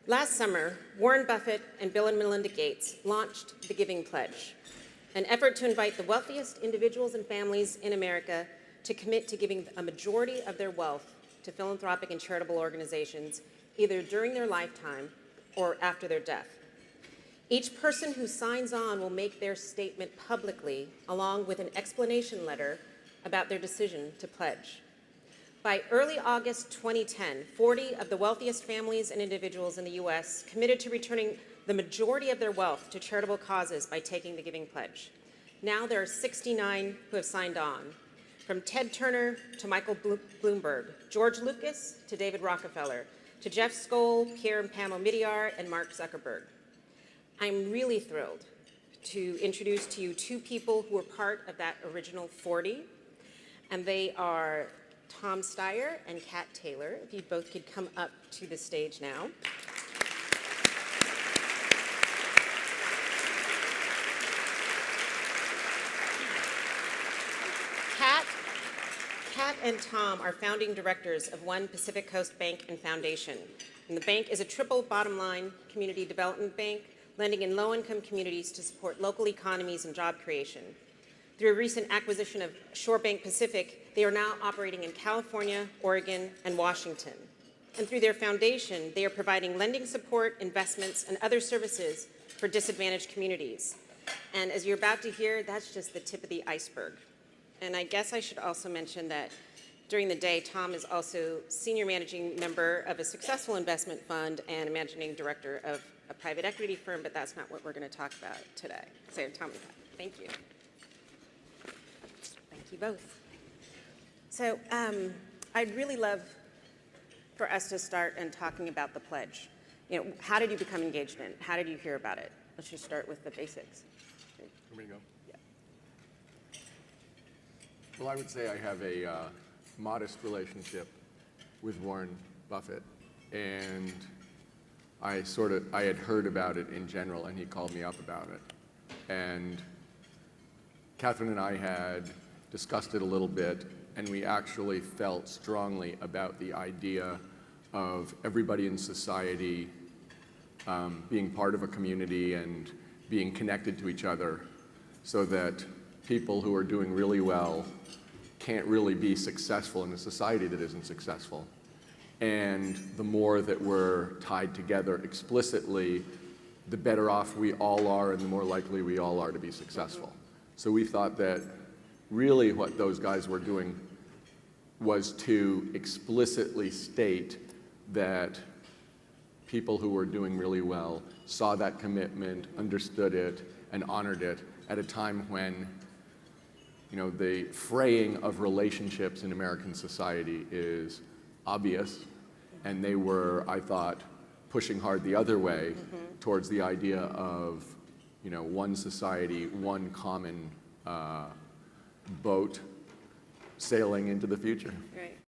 Last summer, Warren Buffett and Bill and Melinda Gates launched the Giving Pledge, an effort to invite the wealthiest individuals and families in America to commit to giving a majority of their wealth to philanthropic and charitable organizations, either during their lifetime or after their death. Each person who signs on will make their statement publicly, along with an explanation letter about their decision to pledge. By early August 2010, 40 of the wealthiest families and individuals in the U.S. committed to returning the majority of their wealth to charitable causes by taking the Giving Pledge. Now there are 69 who have signed on, from Ted Turner to Michael Bloomberg, George Lucas to David Rockefeller, to Jeff Skoll, Pierre and Pam Omidyar, and Mark Zuckerberg. I'm really thrilled to introduce to you two people who were part of that original 40, and they are Tom Steyer and Kat Taylor. If you both could come up to the stage now. Kat and Tom are founding directors of OnePacificCoast Bank and Foundation. And the bank is a triple bottom line community development bank, lending in low-income communities to support local economies and job creation. Through a recent acquisition of Shore Bank Pacific, they are now operating in California, Oregon, and Washington. And through their foundation, they are providing lending support, investments, and other services for disadvantaged communities. And as you're about to hear, that's just the tip of the iceberg. And I guess I should also mention that during the day, Tom is also senior managing member of a successful investment fund and a managing director of a private equity firm, but that's not what we're going to talk about today. So Tom and Kat, thank you. Thank you both. So I'd really love for us to start in talking about the pledge. You know, how did you become engaged in it? How did you hear about it? Let's just start with the basics. Here we go. Yeah. Well, I would say I have a modest relationship with Warren Buffett, and I had heard about it in general, and he called me up about it. And Catherine and I had discussed it a little bit, and we actually felt strongly about the idea of everybody in society being part of a community and being connected to each other, so that people who are doing really well can't really be successful in a society that isn't successful. And the more that we're tied together explicitly, the better off we all are and the more likely we all are to be successful. So we thought that really what those guys were doing was to explicitly state that people who were doing really well saw that commitment, understood it, and honored it at a time when, you know, the fraying of relationships in American society is obvious, and they were, I thought, pushing hard the other way towards the idea of, you know, one society, one common boat sailing into the future. Right.